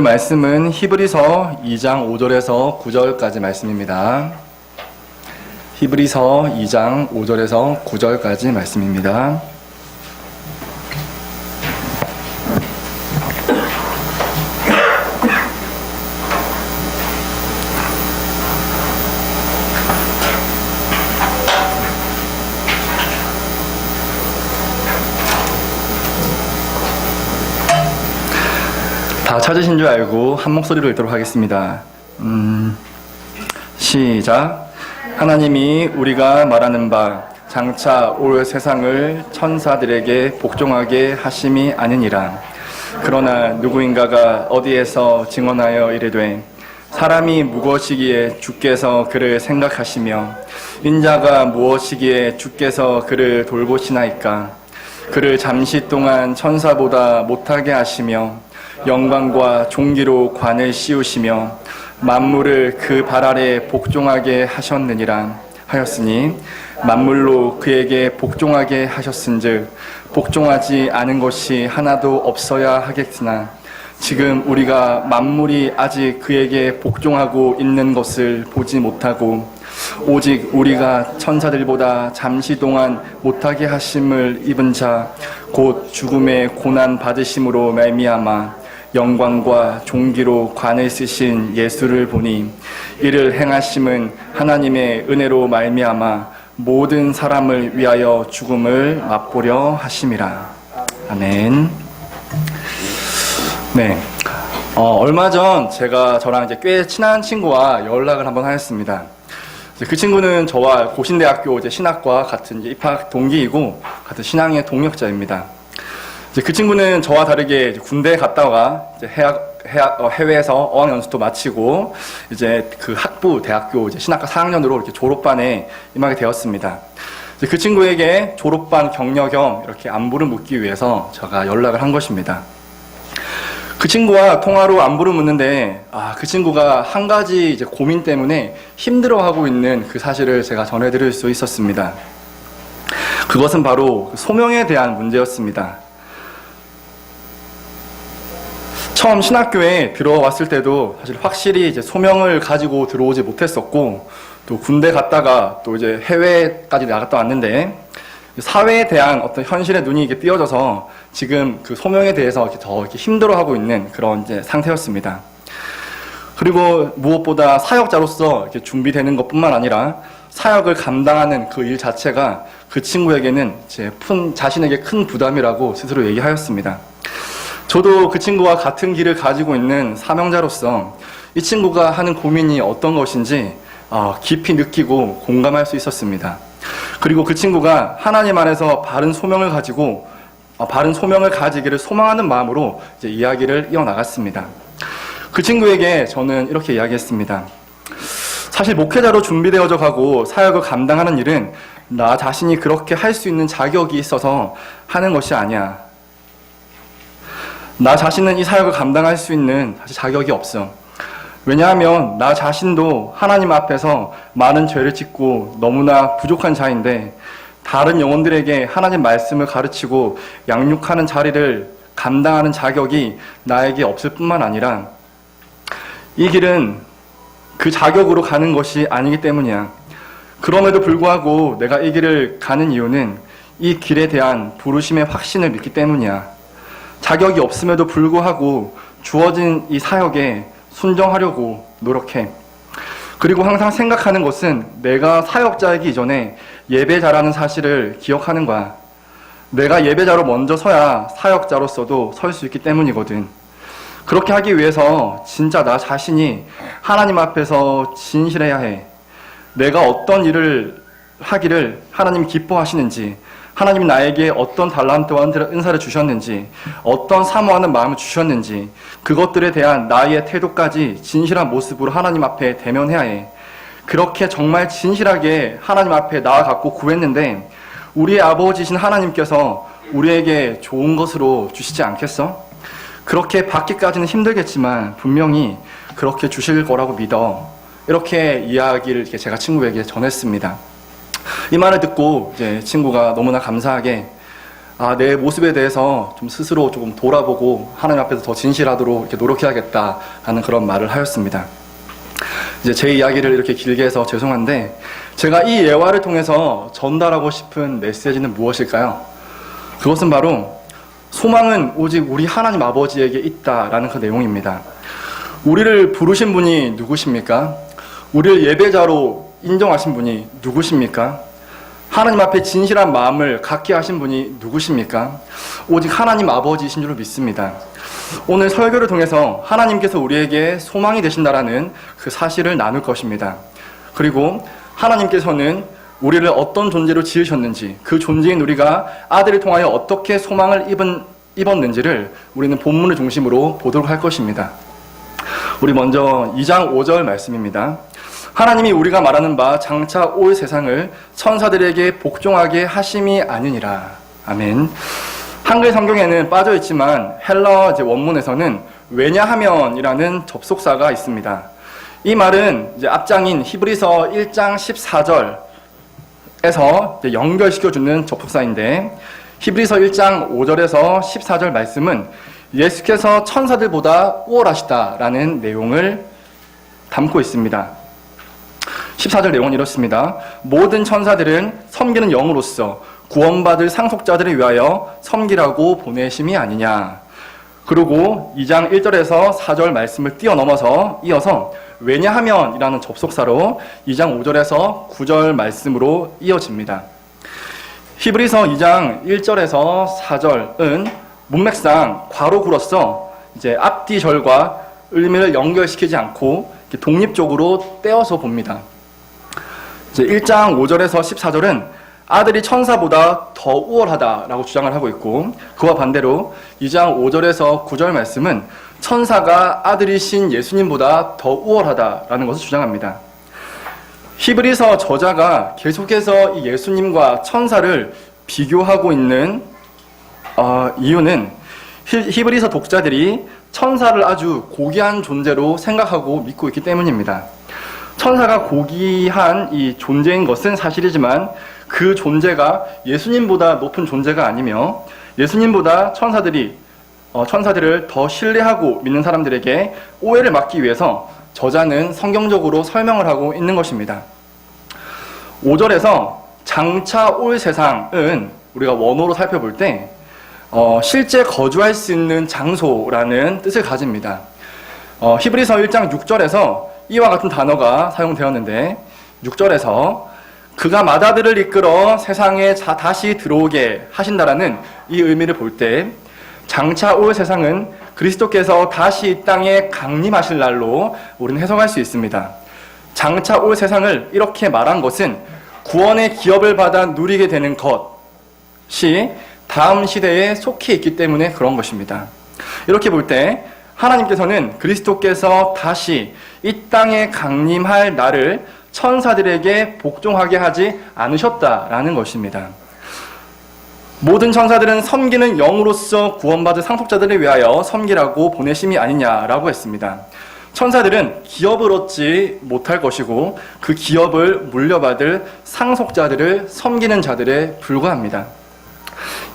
말씀은 히브리서 2장 5절에서 9절까지 말씀입니다. 히브리서 2장 5절에서 9절까지 말씀입니다. 다 찾으신 줄 알고 한 목소리로 읽도록 하겠습니다. 시작. 하나님이 우리가 말하는 바 장차 올 세상을 천사들에게 복종하게 하심이 아니니라. 그러나 누구인가가 어디에서 증언하여 이르되 사람이 무엇이기에 주께서 그를 생각하시며 인자가 무엇이기에 주께서 그를 돌보시나이까. 그를 잠시 동안 천사보다 못하게 하시며 영광과 존귀로 관을 씌우시며 만물을 그 발 아래 복종하게 하셨느니라 하였으니 만물로 그에게 복종하게 하셨은즉 복종하지 않은 것이 하나도 없어야 하겠으나 지금 우리가 만물이 아직 그에게 복종하고 있는 것을 보지 못하고 오직 우리가 천사들보다 잠시 동안 못하게 하심을 입은 자 곧 죽음의 고난 받으심으로 말미암아 영광과 존귀로 관을 쓰신 예수를 보니 이를 행하심은 하나님의 은혜로 말미암아 모든 사람을 위하여 죽음을 맛보려 하심이라. 아멘. 네. 얼마 전 저랑 이제 꽤 친한 친구와 연락을 한번 하였습니다. 그 친구는 저와 고신대학교 신학과 같은 입학 동기이고 같은 신앙의 동역자입니다. 그 친구는 저와 다르게 군대에 갔다가 해외에서 어학연수도 마치고 이제 그 학부 대학교 신학과 4학년으로 이렇게 졸업반에 임하게 되었습니다. 그 친구에게 졸업반 격려 겸 이렇게 안부를 묻기 위해서 제가 연락을 한 것입니다. 그 친구와 통화로 안부를 묻는데 그 친구가 한 가지 고민 때문에 힘들어하고 있는 그 사실을 제가 전해드릴 수 있었습니다. 그것은 바로 소명에 대한 문제였습니다. 처음 신학교에 들어왔을 때도 사실 확실히 소명을 가지고 들어오지 못했었고 또 군대 갔다가 또 해외까지 나갔다 왔는데 사회에 대한 어떤 현실의 눈이 띄어져서 지금 그 소명에 대해서 더 힘들어하고 있는 그런 상태였습니다. 그리고 무엇보다 사역자로서 준비되는 것뿐만 아니라 사역을 감당하는 그 일 자체가 그 친구에게는 자신에게 큰 부담이라고 스스로 얘기하였습니다. 저도 그 친구와 같은 길을 가지고 있는 사명자로서 이 친구가 하는 고민이 어떤 것인지 깊이 느끼고 공감할 수 있었습니다. 그리고 그 친구가 하나님 안에서 바른 소명을 가지기를 소망하는 마음으로 이야기를 이어나갔습니다. 그 친구에게 저는 이렇게 이야기했습니다. 사실 목회자로 준비되어져 가고 사역을 감당하는 일은 나 자신이 그렇게 할 수 있는 자격이 있어서 하는 것이 아니야. 나 자신은 이 사역을 감당할 수 있는 사실 자격이 없어. 왜냐하면 나 자신도 하나님 앞에서 많은 죄를 짓고 너무나 부족한 자인데 다른 영혼들에게 하나님 말씀을 가르치고 양육하는 자리를 감당하는 자격이 나에게 없을 뿐만 아니라 이 길은 그 자격으로 가는 것이 아니기 때문이야. 그럼에도 불구하고 내가 이 길을 가는 이유는 이 길에 대한 부르심의 확신을 믿기 때문이야. 자격이 없음에도 불구하고 주어진 이 사역에 순종하려고 노력해. 그리고 항상 생각하는 것은 내가 사역자이기 이전에 예배자라는 사실을 기억하는 거야. 내가 예배자로 먼저 서야 사역자로서도 설 수 있기 때문이거든. 그렇게 하기 위해서 진짜 나 자신이 하나님 앞에서 진실해야 해. 내가 어떤 일을 하기를 하나님 기뻐하시는지, 하나님이 나에게 어떤 달란트와 은사를 주셨는지, 어떤 사모하는 마음을 주셨는지, 그것들에 대한 나의 태도까지 진실한 모습으로 하나님 앞에 대면해야 해. 그렇게 정말 진실하게 하나님 앞에 나아갔고 구했는데 우리의 아버지신 하나님께서 우리에게 좋은 것으로 주시지 않겠어? 그렇게 받기까지는 힘들겠지만 분명히 그렇게 주실 거라고 믿어. 이렇게 이야기를 제가 친구에게 전했습니다. 이 말을 듣고 이제 친구가 너무나 감사하게 내 모습에 대해서 좀 스스로 조금 돌아보고 하나님 앞에서 더 진실하도록 이렇게 노력해야겠다라는 그런 말을 하였습니다. 이제 제 이야기를 이렇게 길게 해서 죄송한데, 제가 이 예화를 통해서 전달하고 싶은 메시지는 무엇일까요? 그것은 바로 소망은 오직 우리 하나님 아버지에게 있다라는 그 내용입니다. 우리를 부르신 분이 누구십니까? 우리를 예배자로 인정하신 분이 누구십니까? 하나님 앞에 진실한 마음을 갖게 하신 분이 누구십니까? 오직 하나님 아버지이신 줄로 믿습니다. 오늘 설교를 통해서 하나님께서 우리에게 소망이 되신다라는 그 사실을 나눌 것입니다. 그리고 하나님께서는 우리를 어떤 존재로 지으셨는지, 그 존재인 우리가 아들을 통하여 어떻게 소망을 입었는지를 우리는 본문을 중심으로 보도록 할 것입니다. 우리 먼저 2장 5절 말씀입니다. 하나님이 우리가 말하는 바 장차 올 세상을 천사들에게 복종하게 하심이 아니니라. 아멘. 한글 성경에는 빠져 있지만 헬러 원문에서는 왜냐하면이라는 접속사가 있습니다. 이 말은 이제 앞장인 히브리서 1장 14절에서 연결시켜주는 접속사인데, 히브리서 1장 5절에서 14절 말씀은 예수께서 천사들보다 우월하시다라는 내용을 담고 있습니다. 14절 내용은 이렇습니다. 모든 천사들은 섬기는 영으로서 구원받을 상속자들을 위하여 섬기라고 보내심이 아니냐. 그리고 2장 1절에서 4절 말씀을 뛰어넘어서 이어서 왜냐하면이라는 접속사로 2장 5절에서 9절 말씀으로 이어집니다. 히브리서 2장 1절에서 4절은 문맥상 괄호구로서 이제 앞뒤 절과 의미를 연결시키지 않고 독립적으로 떼어서 봅니다. 이제 1장 5절에서 14절은 아들이 천사보다 더 우월하다라고 주장을 하고 있고, 그와 반대로 2장 5절에서 9절 말씀은 천사가 아들이신 예수님보다 더 우월하다라는 것을 주장합니다. 히브리서 저자가 계속해서 이 예수님과 천사를 비교하고 있는 이유는 히브리서 독자들이 천사를 아주 고귀한 존재로 생각하고 믿고 있기 때문입니다. 천사가 고귀한 이 존재인 것은 사실이지만 그 존재가 예수님보다 높은 존재가 아니며, 예수님보다 천사들을 더 신뢰하고 믿는 사람들에게 오해를 막기 위해서 저자는 성경적으로 설명을 하고 있는 것입니다. 5절에서 장차 올 세상은 우리가 원어로 살펴볼 때 실제 거주할 수 있는 장소라는 뜻을 가집니다. 히브리서 1장 6절에서 이와 같은 단어가 사용되었는데, 6절에서 그가 맏아들을 이끌어 세상에 다시 들어오게 하신다라는 이 의미를 볼 때, 장차 올 세상은 그리스도께서 다시 이 땅에 강림하실 날로 우리는 해석할 수 있습니다. 장차 올 세상을 이렇게 말한 것은 구원의 기업을 받아 누리게 되는 것이 다음 시대에 속해 있기 때문에 그런 것입니다. 이렇게 볼 때 하나님께서는 그리스도께서 다시 이 땅에 강림할 날을 천사들에게 복종하게 하지 않으셨다라는 것입니다. 모든 천사들은 섬기는 영으로서 구원받을 상속자들을 위하여 섬기라고 보내심이 아니냐라고 했습니다. 천사들은 기업을 얻지 못할 것이고 그 기업을 물려받을 상속자들을 섬기는 자들에 불과합니다.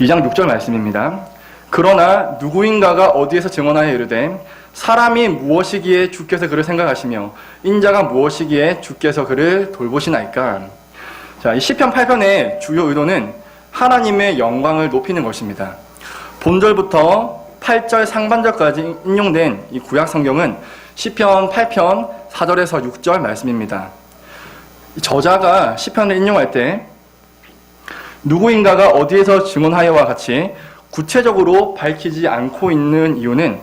2장 6절 말씀입니다. 그러나 누구인가가 어디에서 증언하여 이르되 사람이 무엇이기에 주께서 그를 생각하시며 인자가 무엇이기에 주께서 그를 돌보시나이까. 자, 이 시편 8편의 주요 의도는 하나님의 영광을 높이는 것입니다. 본절부터 8절 상반절까지 인용된 이 구약 성경은 시편 8편 4절에서 6절 말씀입니다. 저자가 시편을 인용할 때 누구인가가 어디에서 증언하여와 같이 구체적으로 밝히지 않고 있는 이유는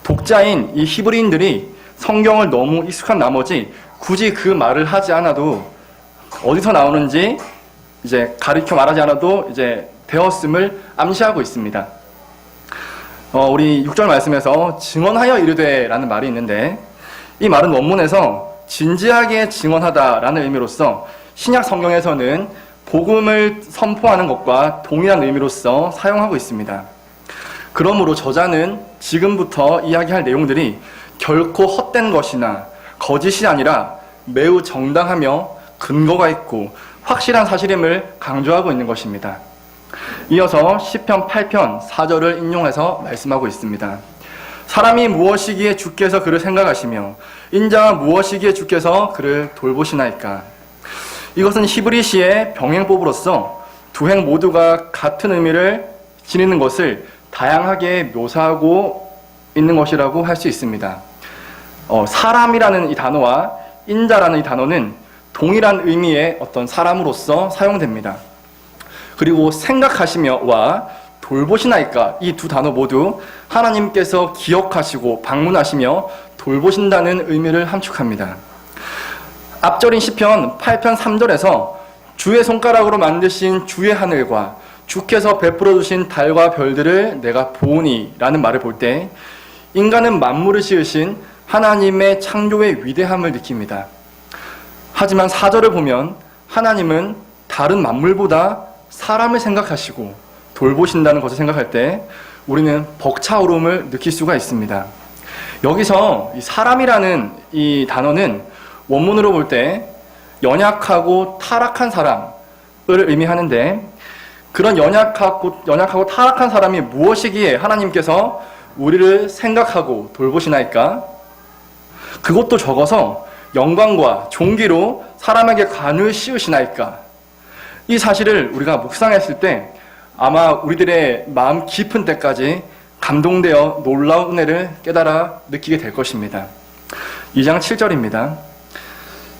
독자인 이 히브리인들이 성경을 너무 익숙한 나머지 굳이 그 말을 하지 않아도 어디서 나오는지 이제 가르쳐 말하지 않아도 이제 되었음을 암시하고 있습니다. 우리 6절 말씀에서 증언하여 이르되라는 말이 있는데, 이 말은 원문에서 진지하게 증언하다라는 의미로서 신약 성경에서는 복음을 선포하는 것과 동일한 의미로서 사용하고 있습니다. 그러므로 저자는 지금부터 이야기할 내용들이 결코 헛된 것이나 거짓이 아니라 매우 정당하며 근거가 있고 확실한 사실임을 강조하고 있는 것입니다. 이어서 시편 8편 4절을 인용해서 말씀하고 있습니다. 사람이 무엇이기에 주께서 그를 생각하시며 인자가 무엇이기에 주께서 그를 돌보시나이까. 이것은 히브리시의 병행법으로서 두 행 모두가 같은 의미를 지니는 것을 다양하게 묘사하고 있는 것이라고 할 수 있습니다. 사람이라는 이 단어와 인자라는 이 단어는 동일한 의미의 어떤 사람으로서 사용됩니다. 그리고 생각하시며와 돌보시나이까, 이 두 단어 모두 하나님께서 기억하시고 방문하시며 돌보신다는 의미를 함축합니다. 앞절인 시편 8편 3절에서 주의 손가락으로 만드신 주의 하늘과 주께서 베풀어 주신 달과 별들을 내가 보오니 라는 말을 볼 때 인간은 만물을 지으신 하나님의 창조의 위대함을 느낍니다. 하지만 4절을 보면 하나님은 다른 만물보다 사람을 생각하시고 돌보신다는 것을 생각할 때 우리는 벅차오름을 느낄 수가 있습니다. 여기서 이 사람이라는 이 단어는 원문으로 볼 때 연약하고 타락한 사람을 의미하는데, 그런 연약하고 타락한 사람이 무엇이기에 하나님께서 우리를 생각하고 돌보시나이까? 그것도 적어서 영광과 존귀로 사람에게 관을 씌우시나이까? 이 사실을 우리가 묵상했을 때 아마 우리들의 마음 깊은 데까지 감동되어 놀라운 은혜를 깨달아 느끼게 될 것입니다. 2장 7절입니다.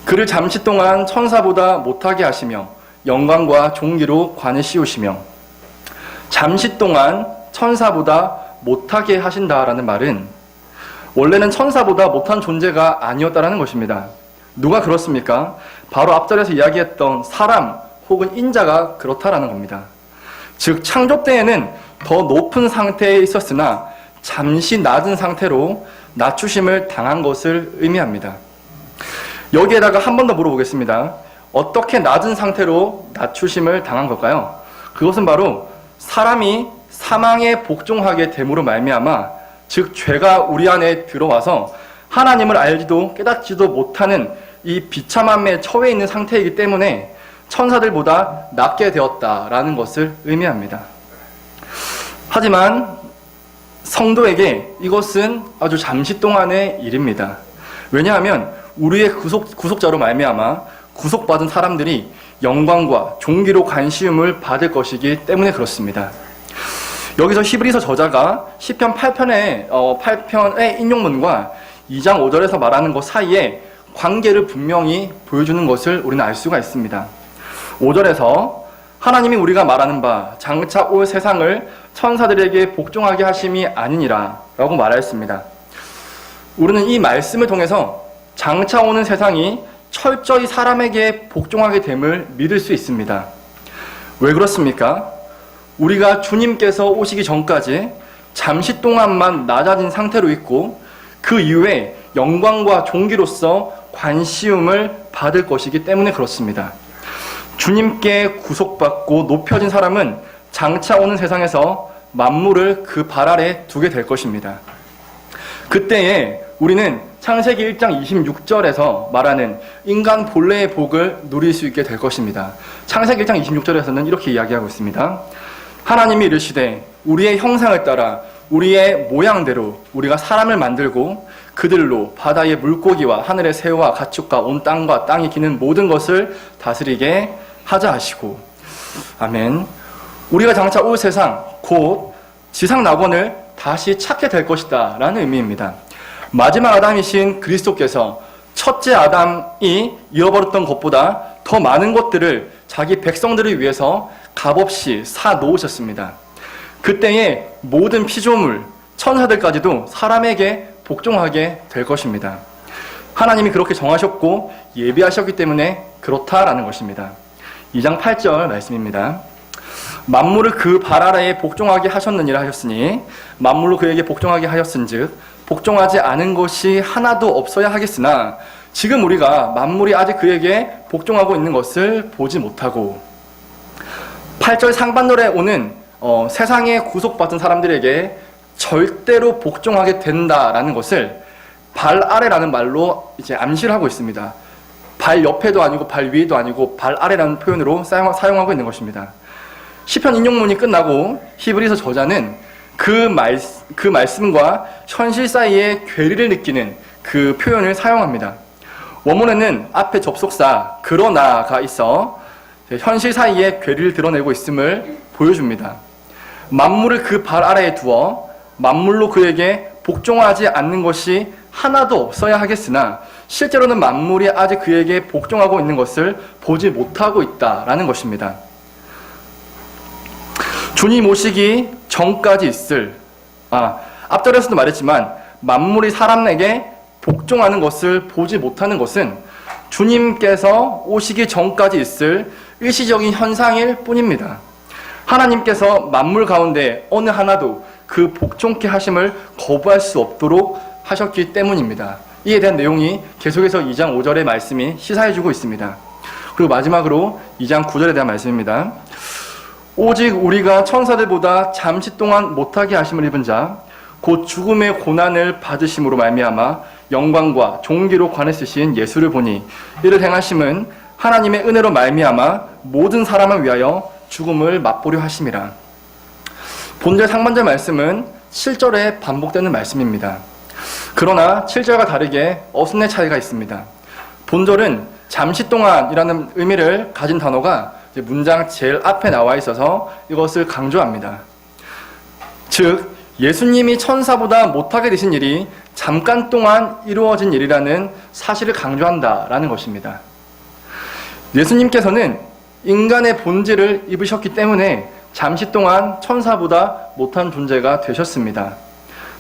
그를 잠시 동안 천사보다 못하게 하시며 영광과 존귀로 관을 씌우시며, 잠시 동안 천사보다 못하게 하신다라는 말은 원래는 천사보다 못한 존재가 아니었다라는 것입니다. 누가 그렇습니까? 바로 앞절에서 이야기했던 사람 혹은 인자가 그렇다라는 겁니다. 즉 창조 때에는 더 높은 상태에 있었으나 잠시 낮은 상태로 낮추심을 당한 것을 의미합니다. 여기에다가 한 번 더 물어보겠습니다. 어떻게 낮은 상태로 낮추심을 당한 걸까요? 그것은 바로 사람이 사망에 복종하게 됨으로 말미암아, 즉 죄가 우리 안에 들어와서 하나님을 알지도 깨닫지도 못하는 이 비참함에 처해 있는 상태이기 때문에 천사들보다 낮게 되었다라는 것을 의미합니다. 하지만 성도에게 이것은 아주 잠시 동안의 일입니다. 왜냐하면 우리의 구속자로 말미암아 구속받은 사람들이 영광과 존귀로 관시움을 받을 것이기 때문에 그렇습니다. 여기서 히브리서 저자가 시편 8편의 인용문과 2장 5절에서 말하는 것 사이에 관계를 분명히 보여주는 것을 우리는 알 수가 있습니다. 5절에서 하나님이 우리가 말하는 바 장차 올 세상을 천사들에게 복종하게 하심이 아니니라 라고 말하였습니다. 우리는 이 말씀을 통해서 장차 오는 세상이 철저히 사람에게 복종하게 됨을 믿을 수 있습니다. 왜 그렇습니까? 우리가 주님께서 오시기 전까지 잠시 동안만 낮아진 상태로 있고 그 이후에 영광과 존귀로서 관시움을 받을 것이기 때문에 그렇습니다. 주님께 구속받고 높여진 사람은 장차 오는 세상에서 만물을 그 발 아래 두게 될 것입니다. 그때에 우리는 창세기 1장 26절에서 말하는 인간 본래의 복을 누릴 수 있게 될 것입니다. 창세기 1장 26절에서는 이렇게 이야기하고 있습니다. 하나님이 이르시되 우리의 형상을 따라 우리의 모양대로 우리가 사람을 만들고 그들로 바다의 물고기와 하늘의 새와 가축과 온 땅과 땅이 기는 모든 것을 다스리게 하자 하시고. 아멘. 우리가 장차 올 세상 곧 지상 낙원을 다시 찾게 될 것이다 라는 의미입니다. 마지막 아담이신 그리스도께서 첫째 아담이 잃어버렸던 것보다 더 많은 것들을 자기 백성들을 위해서 값없이 사 놓으셨습니다. 그때의 모든 피조물, 천사들까지도 사람에게 복종하게 될 것입니다. 하나님이 그렇게 정하셨고 예비하셨기 때문에 그렇다라는 것입니다. 2장 8절 말씀입니다. 만물을 그 발 아래에 복종하게 하셨느니라 하셨으니 만물로 그에게 복종하게 하였은즉 복종하지 않은 것이 하나도 없어야 하겠으나 지금 우리가 만물이 아직 그에게 복종하고 있는 것을 보지 못하고. 8절 상반절에 오는 세상에 구속받은 사람들에게 절대로 복종하게 된다라는 것을 발 아래라는 말로 이제 암시를 하고 있습니다. 발 옆에도 아니고 발 위에도 아니고 발 아래라는 표현으로 사용하고 있는 것입니다. 시편 인용문이 끝나고 히브리서 저자는 그 말씀과 현실 사이의 괴리를 느끼는 그 표현을 사용합니다. 원문에는 앞에 접속사 그러나가 있어 현실 사이의 괴리를 드러내고 있음을 보여줍니다. 만물을 그 발 아래에 두어 만물로 그에게 복종하지 않는 것이 하나도 없어야 하겠으나 실제로는 만물이 아직 그에게 복종하고 있는 것을 보지 못하고 있다라는 것입니다. 주님 오시기 전까지 있을, 앞절에서도 말했지만 만물이 사람에게 복종하는 것을 보지 못하는 것은 주님께서 오시기 전까지 있을 일시적인 현상일 뿐입니다. 하나님께서 만물 가운데 어느 하나도 그 복종케 하심을 거부할 수 없도록 하셨기 때문입니다. 이에 대한 내용이 계속해서 2장 5절의 말씀이 시사해주고 있습니다. 그리고 마지막으로 2장 9절에 대한 말씀입니다. 오직 우리가 천사들보다 잠시 동안 못하게 하심을 입은 자 곧 죽음의 고난을 받으심으로 말미암아 영광과 존귀로 관을 쓰신 예수를 보니 이를 행하심은 하나님의 은혜로 말미암아 모든 사람을 위하여 죽음을 맛보려 하심이라. 본절 상반절 말씀은 7절에 반복되는 말씀입니다. 그러나 7절과 다르게 어순의 차이가 있습니다. 본절은 잠시 동안이라는 의미를 가진 단어가 문장 제일 앞에 나와 있어서 이것을 강조합니다. 즉 예수님이 천사보다 못하게 되신 일이 잠깐 동안 이루어진 일이라는 사실을 강조한다라는 것입니다. 예수님께서는 인간의 본질을 입으셨기 때문에 잠시 동안 천사보다 못한 존재가 되셨습니다.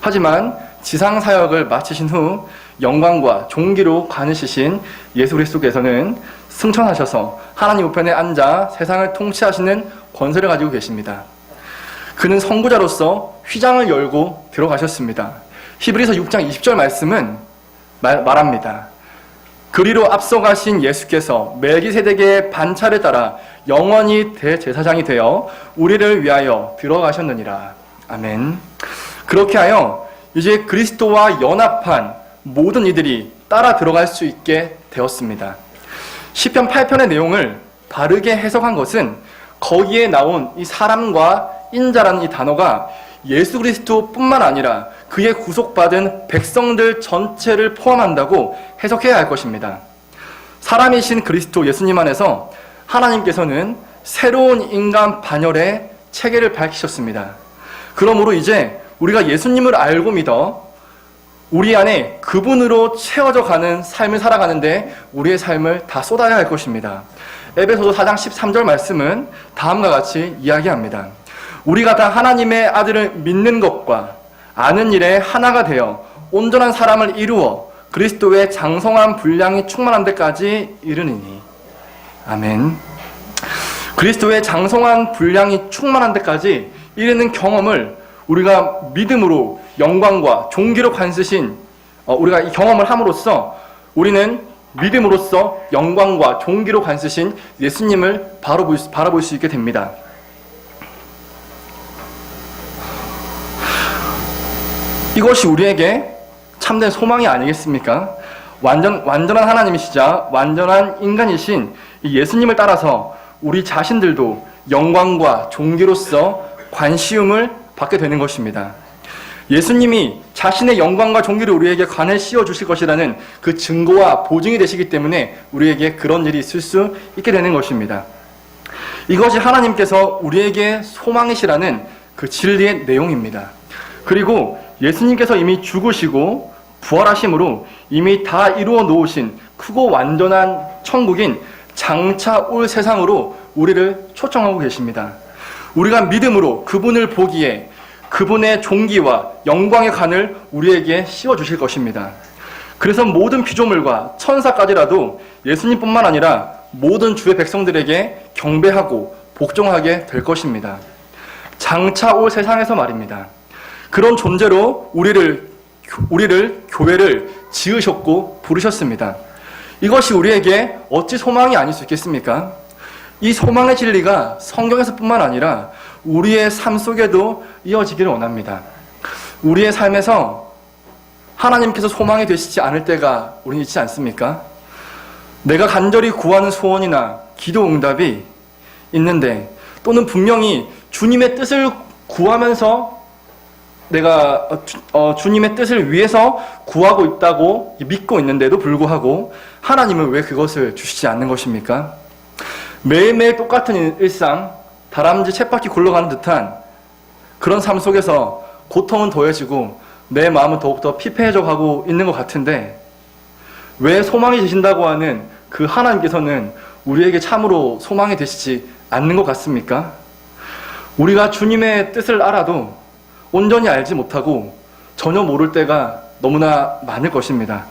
하지만 지상 사역을 마치신 후 영광과 존귀로 관을 쓰신 예수 그리스도께서는 승천하셔서 하나님 우편에 앉아 세상을 통치하시는 권세를 가지고 계십니다. 그는 선구자로서 휘장을 열고 들어가셨습니다. 히브리서 6장 20절 말씀은 말합니다. 그리로 앞서가신 예수께서 멜기세덱의 반차를 따라 영원히 대제사장이 되어 우리를 위하여 들어가셨느니라. 아멘. 그렇게 하여 이제 그리스도와 연합한 모든 이들이 따라 들어갈 수 있게 되었습니다. 시편 8편의 내용을 바르게 해석한 것은 거기에 나온 이 사람과 인자라는 이 단어가 예수 그리스도뿐만 아니라 그의 구속받은 백성들 전체를 포함한다고 해석해야 할 것입니다. 사람이신 그리스도 예수님 안에서 하나님께서는 새로운 인간 반열의 체계를 밝히셨습니다. 그러므로 이제 우리가 예수님을 알고 믿어 우리 안에 그분으로 채워져 가는 삶을 살아가는데 우리의 삶을 다 쏟아야 할 것입니다. 에베소서 4장 13절 말씀은 다음과 같이 이야기합니다. 우리가 다 하나님의 아들을 믿는 것과 아는 일에 하나가 되어 온전한 사람을 이루어 그리스도의 장성한 분량이 충만한 데까지 이르느니. 아멘. 그리스도의 장성한 분량이 충만한 데까지 이르는 경험을 우리가 믿음으로 영광과 존귀로 관쓰신 우리가 이 경험을 함으로써 우리는 믿음으로써 영광과 존귀로 관쓰신 예수님을 바라볼 수 있게 됩니다. 이것이 우리에게 참된 소망이 아니겠습니까? 완전한 하나님이시자 완전한 인간이신 이 예수님을 따라서 우리 자신들도 영광과 존귀로서 관시움을 받게 되는 것입니다. 예수님이 자신의 영광과 존귀를 우리에게 관에 씌워 주실 것이라는 그 증거와 보증이 되시기 때문에 우리에게 그런 일이 있을 수 있게 되는 것입니다. 이것이 하나님께서 우리에게 소망이시라는 그 진리의 내용입니다. 그리고 예수님께서 이미 죽으시고 부활하심으로 이미 다 이루어 놓으신 크고 완전한 천국인 장차 올 세상으로 우리를 초청하고 계십니다. 우리가 믿음으로 그분을 보기에 그분의 존귀와 영광의 관을 우리에게 씌워주실 것입니다. 그래서 모든 피조물과 천사까지라도 예수님뿐만 아니라 모든 주의 백성들에게 경배하고 복종하게 될 것입니다. 장차 올 세상에서 말입니다. 그런 존재로 우리를 교회를 지으셨고 부르셨습니다. 이것이 우리에게 어찌 소망이 아닐 수 있겠습니까? 이 소망의 진리가 성경에서뿐만 아니라 우리의 삶 속에도 이어지기를 원합니다. 우리의 삶에서 하나님께서 소망이 되시지 않을 때가 우리는 있지 않습니까? 내가 간절히 구하는 소원이나 기도 응답이 있는데 또는 분명히 주님의 뜻을 구하면서 내가 주님의 뜻을 위해서 구하고 있다고 믿고 있는데도 불구하고 하나님은 왜 그것을 주시지 않는 것입니까? 매일매일 똑같은 일상, 다람쥐 쳇바퀴 굴러가는 듯한 그런 삶 속에서 고통은 더해지고 내 마음은 더욱더 피폐해져 가고 있는 것 같은데 왜 소망이 되신다고 하는 그 하나님께서는 우리에게 참으로 소망이 되시지 않는 것 같습니까? 우리가 주님의 뜻을 알아도 온전히 알지 못하고 전혀 모를 때가 너무나 많을 것입니다.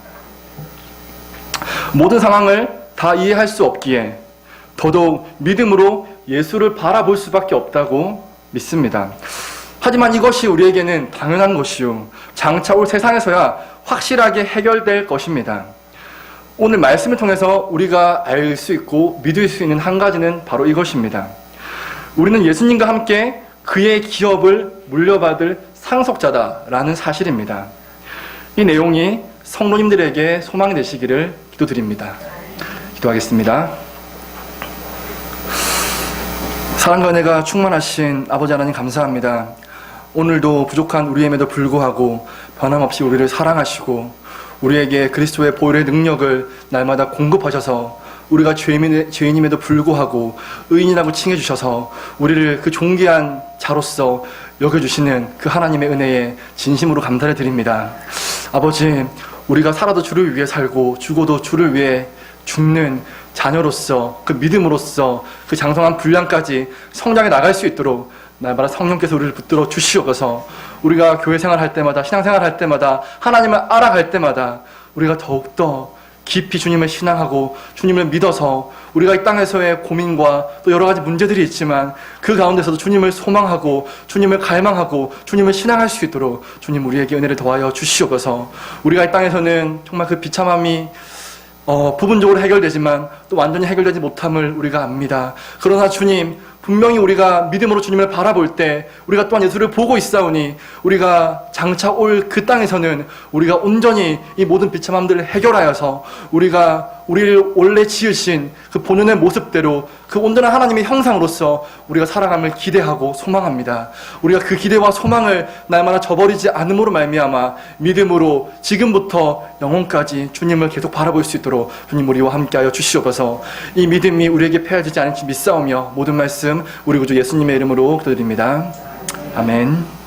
모든 상황을 다 이해할 수 없기에 더더욱 믿음으로 예수를 바라볼 수밖에 없다고 믿습니다. 하지만 이것이 우리에게는 당연한 것이요 장차 올 세상에서야 확실하게 해결될 것입니다. 오늘 말씀을 통해서 우리가 알 수 있고 믿을 수 있는 한 가지는 바로 이것입니다. 우리는 예수님과 함께 그의 기업을 물려받을 상속자다라는 사실입니다. 이 내용이 성도님들에게 소망이 되시기를 기도드립니다. 기도하겠습니다. 사랑과 은혜가 충만하신 아버지 하나님 감사합니다. 오늘도 부족한 우리임에도 불구하고 변함없이 우리를 사랑하시고 우리에게 그리스도의 보혈의 능력을 날마다 공급하셔서 우리가 죄인임에도 불구하고 의인이라고 칭해주셔서 우리를 그 존귀한 자로서 여겨주시는 그 하나님의 은혜에 진심으로 감사를 드립니다. 아버지, 우리가 살아도 주를 위해 살고 죽어도 주를 위해 죽는 자녀로서 그 믿음으로서 그 장성한 분량까지 성장해 나갈 수 있도록 날마다 성령께서 우리를 붙들어 주시옵소서. 우리가 교회 생활할 때마다 신앙생활 할 때마다 하나님을 알아갈 때마다 우리가 더욱더 깊이 주님을 신앙하고 주님을 믿어서 우리가 이 땅에서의 고민과 또 여러 가지 문제들이 있지만 그 가운데서도 주님을 소망하고 주님을 갈망하고 주님을 신앙할 수 있도록 주님 우리에게 은혜를 더하여 주시옵소서. 우리가 이 땅에서는 정말 그 비참함이 부분적으로 해결되지만 또 완전히 해결되지 못함을 우리가 압니다. 그러나 주님, 분명히 우리가 믿음으로 주님을 바라볼 때 우리가 또한 예수를 보고 있사오니 우리가 장차 올 그 땅에서는 우리가 온전히 이 모든 비참함들을 해결하여서 우리가 우리를 원래 지으신 그 본연의 모습대로 그 온전한 하나님의 형상으로서 우리가 살아감을 기대하고 소망합니다. 우리가 그 기대와 소망을 날마다 저버리지 않음으로 말미암아 믿음으로 지금부터 영혼까지 주님을 계속 바라볼 수 있도록 주님 우리와 함께하여 주시옵소서. 이 믿음이 우리에게 패하지 않을지 믿사오며 모든 말씀 우리 구주 예수님의 이름으로 기도드립니다. 아멘.